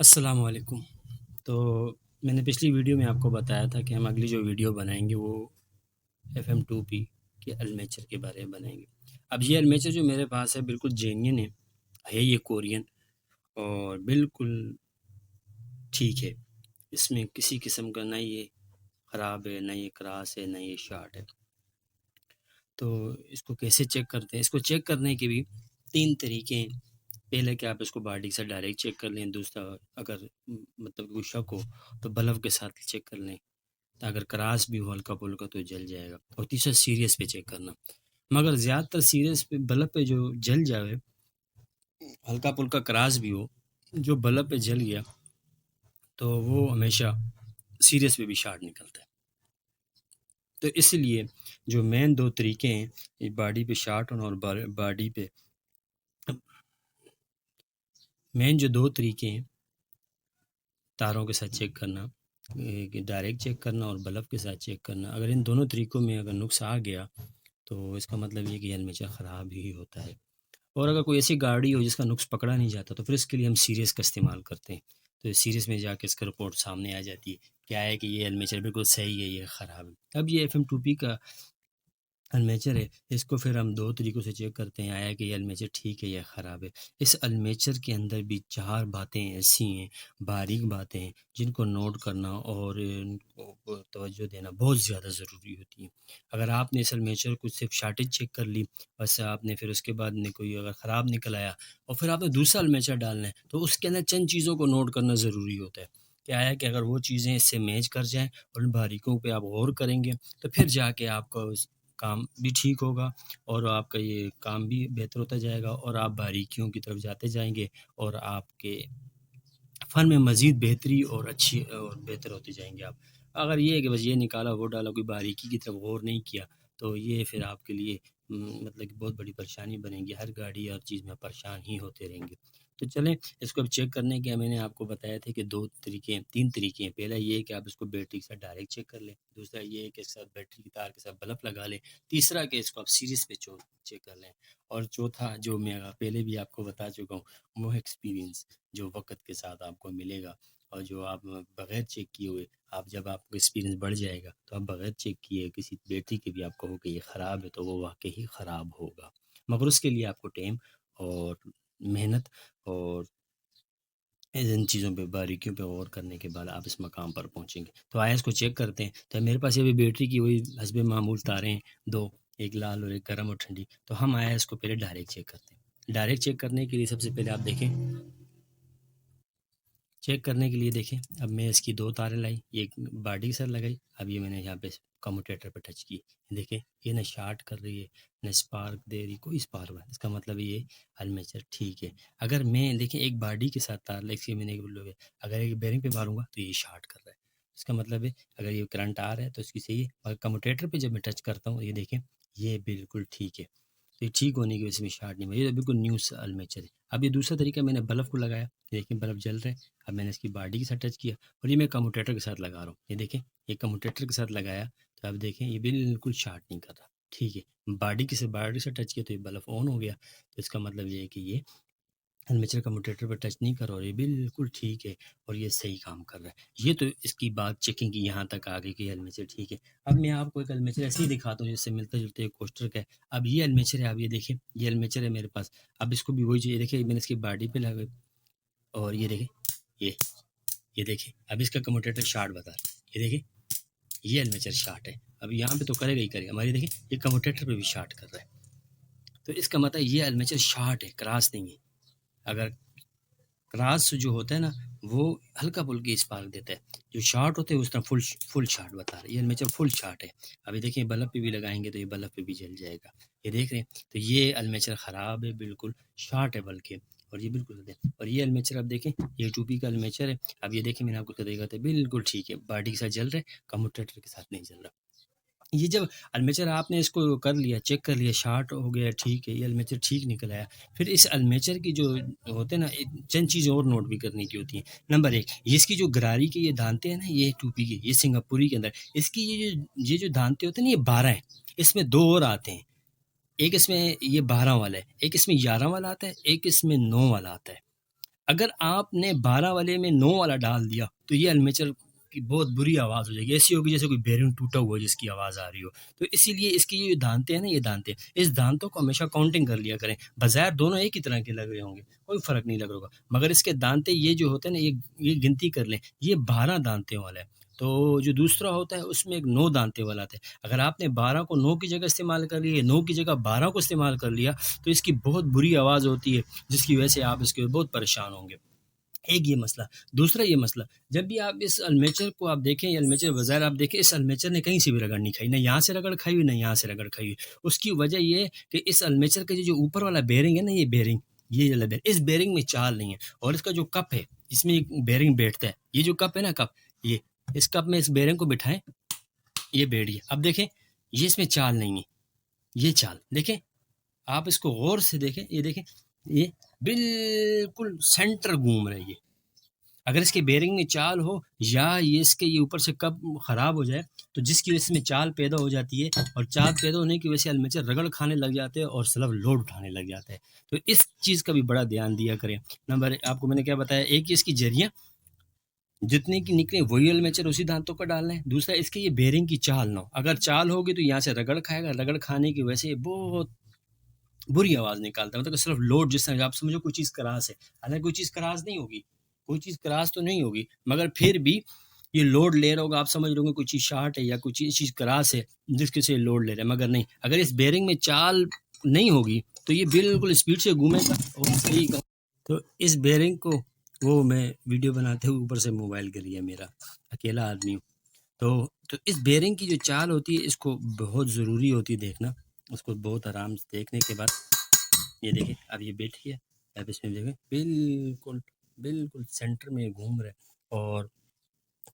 السلام علیکم۔ تو میں نے پچھلی ویڈیو میں آپ کو بتایا تھا کہ ہم اگلی جو ویڈیو بنائیں گے وہ FM2P کے المیچر کے بارے میں بنائیں گے۔ اب یہ المیچر جو میرے پاس ہے بالکل جینین ہے یہ کورین اور بالکل ٹھیک ہے، اس میں کسی قسم کا نہ یہ خراب ہے، نہ یہ کراس ہے، نہ یہ شارٹ ہے۔ تو اس کو کیسے چیک کرتے ہیں؟ اس کو چیک کرنے کے بھی 3 طریقے ہیں۔ پہلے کہ آپ اس کو باڈی سے ڈائریکٹ چیک کر لیں، دوسرا اگر مطلب کوئی شک ہو تو بلب کے ساتھ چیک کر لیں، اگر کراس بھی ہو ہلکا پھلکا تو جل جائے گا، اور تیسرا سیریس پہ چیک کرنا۔ مگر زیادہ تر سیریس پہ بلب پہ جو جل جائے، ہلکا پھلکا کراس بھی ہو، جو بلب پہ جل گیا تو وہ ہمیشہ سیریس پہ بھی شارٹ نکلتا ہے۔ تو اس لیے جو مین 2 طریقے ہیں باڈی پہ شارٹ ہونا اور باڈی پہ مین جو 2 طریقے ہیں تاروں کے ساتھ چیک کرنا، ڈائریکٹ چیک کرنا اور بلب کے ساتھ چیک کرنا، اگر ان دونوں طریقوں میں اگر نقص آ گیا تو اس کا مطلب یہ کہ یہ المیچر خراب ہی ہوتا ہے۔ اور اگر کوئی ایسی گاڑی ہو جس کا نقص پکڑا نہیں جاتا تو پھر اس کے لیے ہم سیریس کا استعمال کرتے ہیں، تو سیریس میں جا کے اس کا رپورٹ سامنے آ جاتی ہے، کیا ہے کہ یہ المیچر بالکل صحیح ہے، یہ خراب ہے۔ اب یہ FM2P کا المیچر ہے، اس کو پھر ہم 2 طریقوں سے چیک کرتے ہیں، آیا کہ یہ المیچر ٹھیک ہے یا خراب ہے۔ اس المیچر کے اندر بھی 4 باتیں ایسی ہیں، باریک باتیں ہیں، جن کو نوٹ کرنا اور ان کو توجہ دینا بہت زیادہ ضروری ہوتی ہیں۔ اگر آپ نے اس المیچر کو صرف شارٹیج چیک کر لی، بس آپ نے پھر اس کے بعد نے کوئی اگر خراب نکل آیا اور پھر آپ نے دوسرا المیچر ڈالنا ہے تو اس کے اندر چند چیزوں کو نوٹ کرنا ضروری ہوتا ہے، کیا ہے کہ اگر وہ چیزیں اس سے میچ کر جائیں اور ان باریکوں پہ آپ غور کریں گے تو پھر جا کے آپ کا کام بھی ٹھیک ہوگا اور آپ کا یہ کام بھی بہتر ہوتا جائے گا اور آپ باریکیوں کی طرف جاتے جائیں گے اور آپ کے فن میں مزید بہتری اور اچھی اور بہتر ہوتے جائیں گے۔ آپ اگر یہ ہے کہ بس یہ نکالا وہ ڈالا، کوئی باریکی کی طرف غور نہیں کیا تو یہ پھر آپ کے لیے مطلب کہ بہت بڑی پریشانی بنے گی، ہر گاڑی اور چیز میں پریشان ہی ہوتے رہیں گے۔ تو چلیں اس کو اب چیک کرنے کے میں نے آپ کو بتایا تھا کہ 2 طریقے ہیں، 3 طریقے ہیں۔ پہلا یہ ہے کہ آپ اس کو بیٹری کے ساتھ ڈائریکٹ چیک کر لیں، دوسرا یہ ہے کہ اس کے ساتھ بیٹری کی تار کے ساتھ بلب لگا لیں، تیسرا کہ اس کو آپ سیریز پہ چیک کر لیں، اور چوتھا جو میں پہلے بھی آپ کو بتا چکا ہوں وہ ایکسپیرینس جو وقت کے ساتھ آپ کو ملے گا، اور جو آپ بغیر چیک کیے ہوئے آپ جب آپ کو ایکسپیرینس بڑھ جائے گا تو آپ بغیر چیک کیے کسی بیٹری کے بھی آپ کہو کہ یہ خراب ہے تو وہ واقعی خراب ہوگا، مگر اس کے لیے آپ کو ٹائم اور محنت اور ان چیزوں پہ باریکیوں پہ غور کرنے کے بعد آپ اس مقام پر پہنچیں گے۔ تو آیا اس کو چیک کرتے ہیں، تو میرے پاس یہ بھی بیٹری کی وہی حسب معمول تاریں ہیں 2، ایک لال اور ایک گرم اور ٹھنڈی، تو ہم آیا اس کو پہلے ڈائریکٹ چیک کرتے ہیں۔ ڈائریکٹ چیک کرنے کے لیے سب سے پہلے آپ دیکھیں، چیک کرنے کے لیے دیکھیں، اب میں اس کی 2 تاریں لائی، یہ ایک باڈی کے ساتھ لگائی، اب یہ میں نے یہاں پہ کموٹیٹر پہ ٹچ کی، دیکھیں یہ نہ شارٹ کر رہی ہے نہ اسپارک دے رہی، کوئی اسپارک نہیں، اس کا مطلب یہ المیچر ٹھیک ہے۔ اگر میں دیکھیں ایک باڈی کے ساتھ تار لگی میں نے اگر ایک بیرنگ پہ ماروں گا تو یہ شارٹ کر رہا ہے، اس کا مطلب ہے اگر یہ کرنٹ آ رہا ہے تو اس کی صحیح ہے، اور کموٹیٹر پہ جب میں ٹچ کرتا ہوں یہ دیکھیں یہ بالکل ٹھیک ہے، تو یہ ٹھیک ہونے کی وجہ سے میں شارٹ نہیں ہوا، یہ بالکل نیو المیچر ہے۔ اب یہ دوسرا طریقہ میں نے بلب کو لگایا، دیکھیں بلب جل رہے ہیں، اب میں نے اس کی باڈی کے ساتھ ٹچ کیا اور یہ میں کموٹیٹر کے ساتھ لگا رہا ہوں، یہ دیکھیں یہ کموٹیٹر کے ساتھ لگایا تو اب دیکھیں یہ بالکل شارٹ نہیں کر رہا، ٹھیک ہے۔ باڈی سے ٹچ کیا تو یہ بلب آن ہو گیا، تو اس کا مطلب یہ ہے کہ یہ المیچر کموٹیٹر پر ٹچ نہیں کر رہا اور یہ بالکل ٹھیک ہے اور یہ صحیح کام کر رہا ہے۔ یہ تو اس کی بات چیکنگ کی یہاں تک آ گئی کہ یہ المیچر ٹھیک ہے۔ اب میں آپ کو ایک المیچر ایسے ہی دکھاتا ہوں جس سے ملتا جلتا ایک کوسٹر کا ہے۔ اب یہ المیچر ہے، اب یہ دیکھیں یہ المیچر ہے میرے پاس، اب اس کو بھی وہی چیز دیکھیں، میں نے اس کی باڈی پہ لگا اور یہ دیکھیں یہ دیکھیں اب اس کا کموٹیٹر شارٹ بتا رہا ہے، یہ دیکھیں یہ المیچر شارٹ ہے، اب یہاں پہ تو کرے گا ہی کرے گا، ہماری دیکھیں یہ کموٹیٹر پہ بھی شارٹ کر رہا ہے، تو اس کا مطلب یہ المیچر شارٹ ہے، کراس نہیں ہے۔ اگر کراس جو ہوتا ہے نا وہ ہلکا پھلکی اسپارک دیتا ہے، جو شارٹ ہوتے ہیں اس طرح فل شارٹ بتا رہا ہے، یہ المیچر فل شارٹ ہے۔ ابھی دیکھیں بلب پہ بھی لگائیں گے تو یہ بلب پہ بھی جل جائے گا، یہ دیکھ رہے ہیں، تو یہ المیچر خراب ہے، بالکل شارٹ ہے بلکہ، اور یہ بالکل ہے۔ اور یہ المیچر اب دیکھیں یہ 2P کا المیچر ہے، اب یہ دیکھیں میں نے آپ کو دیکھا تھا بالکل ٹھیک ہے، باڈی کے ساتھ جل رہا ہے، کموٹیٹر کے ساتھ نہیں جل رہا۔ یہ جب المیچر آپ نے اس کو کر لیا، چیک کر لیا، شارٹ ہو گیا، ٹھیک ہے، یہ المیچر ٹھیک نکل آیا، پھر اس المیچر کی جو ہوتے ہیں نا چند چیزیں اور نوٹ بھی کرنے کی ہوتی ہیں۔ نمبر 1، یہ اس کی جو گراری کے یہ دانتے ہیں نا، یہ 2P کے، یہ سنگاپوری کے اندر اس کی یہ جو دانتے ہوتے ہیں نا، یہ 12 ہیں، اس میں 2 اور آتے ہیں، ایک اس میں یہ 12 والا ہے، ایک اس میں 11 والا آتا ہے، ایک اس میں 9 والا آتا ہے۔ اگر آپ نے 12 والے میں 9 والا ڈال دیا تو یہ المیچر کی بہت بری آواز ہو جائے گی، ایسی ہوگی جیسے کوئی بیرنگ ٹوٹا ہوا ہے جس کی آواز آ رہی ہو. تو اسی لیے اس کی یہ دانتے ہیں نا، یہ دانتے، اس دانتوں کو ہمیشہ کاؤنٹنگ کر لیا کریں. بظاہر دونوں ایک ہی طرح کے لگ رہے ہوں گے، کوئی فرق نہیں لگ رہا ہوگا، مگر اس کے دانتے یہ جو ہوتے ہیں نا، یہ گنتی کر لیں، یہ 12 دانتے والا ہے. تو جو دوسرا ہوتا ہے اس میں ایک 9 دانتے والا آتا ہے. اگر آپ نے 12 کو 9 کی جگہ استعمال کر لیا، 9 کی جگہ 12 کو استعمال کر لیا، تو اس کی بہت بری آواز ہوتی ہے، جس کی وجہ سے آپ اس کے بہت پریشان ہوں گے. ایک یہ مسئلہ. دوسرا یہ مسئلہ، جب بھی آپ اس المیچر کو آپ دیکھیں، یہ المیچر بظاہر آپ دیکھیں، اس المیچر نے کہیں سے بھی رگڑ نہیں کھائی، نہ یہاں سے رگڑ کھائی ہوئی، نہ یہاں سے رگڑ کھائی ہوئی. اس کی وجہ یہ ہے کہ اس المیچر کے جو اوپر والا بیرنگ ہے نا، یہ بیرنگ، یہ والا بیرنگ، اس بیرنگ میں چال نہیں ہے. اور اس کا جو کپ ہے، اس میں بیرنگ بیٹھتا ہے، یہ جو کپ ہے نا، کپ، یہ اس کپ میں اس بیرنگ کو بٹھائیں، یہ بیٹھ گیا. اب دیکھیں، یہ اس میں چال نہیں ہے، یہ چال دیکھیں، آپ اس کو غور سے دیکھیں، یہ دیکھیں، یہ بالکل سینٹر گھوم رہا ہے. یہ اگر اس کے بیرنگ میں چال ہو، یا یہ اس کے یہ اوپر سے کب خراب ہو جائے، تو جس کی وجہ سے میں چال پیدا ہو جاتی ہے، اور چال پیدا ہونے کی وجہ سے المیچر رگڑ کھانے لگ جاتے ہیں اور سلف لوڈ اٹھانے لگ جاتا ہے. تو اس چیز کا بھی بڑا دھیان دیا کریں. نمبر آپ کو میں نے کیا بتایا، ایک اس کی جریاں جتنے کی نکلیں وہی المیچر اسی دانتوں کا ڈالنا ہے. دوسرا اس کے یہ بیرنگ کی چال نہ ہو، اگر چال ہوگی تو یہاں سے رگڑ کھائے گا، رگڑ کھانے کی وجہ سے بہت بری آواز نکالتا ہے. مطلب صرف لوڈ، جس طرح آپ سمجھو کوئی چیز کراس ہے، حالانکہ کوئی چیز کراس نہیں ہوگی، کوئی چیز کراس تو نہیں ہوگی، مگر پھر بھی یہ لوڈ لے رہا ہوگا. آپ سمجھ رہے ہوں گے کوئی چیز شارٹ ہے یا کوئی چیز کراس ہے جس کے سے لوڈ لے رہا ہے، مگر نہیں. اگر اس بیرنگ میں چال نہیں ہوگی تو یہ بالکل اسپیڈ سے گھومے گا. اور صحیح کہوں تو اس بیرنگ کو، وہ میں ویڈیو بناتے ہوئے اوپر سے موبائل گر گیا، میرا اکیلا آدمی ہوں. تو اس بیرنگ کی جو چال ہوتی ہے، اس کو بہت ضروری ہوتی ہے دیکھنا. اس کو بہت آرام سے دیکھنے کے بعد، یہ دیکھیں اب یہ بیٹھی ہے، اب اس میں دیکھیں بالکل بالکل سینٹر میں گھوم رہے، اور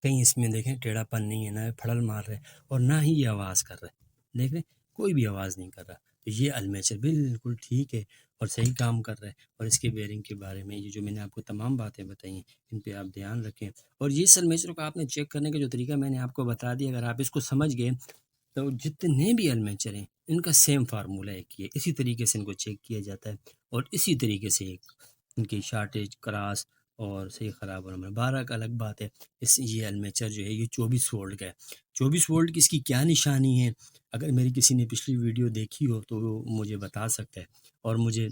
کہیں اس میں دیکھیں ٹیڑھا پن نہیں ہے، نہ پھڑل مار رہے، اور نہ ہی یہ آواز کر رہے. دیکھ رہے کوئی بھی آواز نہیں کر رہا. تو یہ المیچر بالکل ٹھیک ہے اور صحیح کام کر رہا ہے. اور اس کے بیرنگ کے بارے میں یہ جو میں نے آپ کو تمام باتیں بتائی ہیں، ان پہ آپ دھیان رکھیں. اور یہ المیچر کو آپ نے چیک کرنے کا جو طریقہ میں نے آپ کو بتا دیا، اگر آپ اس کو سمجھ گئے تو جتنے بھی المیچر ہیں ان کا سیم فارمولہ ایک ہی ہے. اسی طریقے سے ان کو چیک کیا جاتا ہے، اور اسی طریقے سے ان کی شارٹیج، کراس اور صحیح خراب ہونا. 12 کا الگ بات ہے. یہ المیچر جو ہے یہ 24 وولٹ کا ہے. 24 وولٹ کی اس کی کیا نشانی ہے؟ اگر میری کسی نے پچھلی ویڈیو دیکھی ہو تو وہ مجھے بتا سکتا ہے، اور مجھے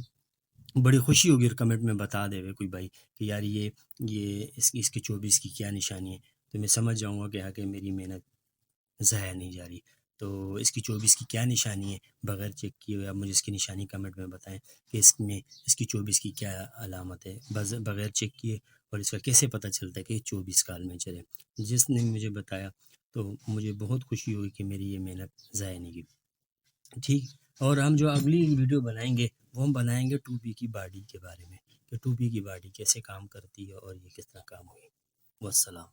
بڑی خوشی ہوگی کمنٹ میں بتا دے کوئی بھائی کہ یار یہ اس کی 24 کی کیا نشانی ہے. تو میں سمجھ جاؤں گا کہ آگے میری محنت ضائع نہیں جا رہی. تو اس کی 24 کی کیا نشانی ہے، بغیر چیک کیے ہوئے آپ مجھے اس کی نشانی کمنٹ میں بتائیں کہ اس کی 24 کی کیا علامت ہے، بغیر چیک کیے. اور اس کا کیسے پتہ چلتا ہے کہ یہ 24 کا المیچر ہے. جس نے مجھے بتایا تو مجھے بہت خوشی ہوئی کہ میری یہ محنت ضائع نہیں کی. ٹھیک. اور ہم جو اگلی ویڈیو بنائیں گے، وہ ہم بنائیں گے 2P کی باڈی کے بارے میں، کہ 2P کی باڈی کیسے کام کرتی ہے اور یہ کس طرح کام ہوئی. والسلام.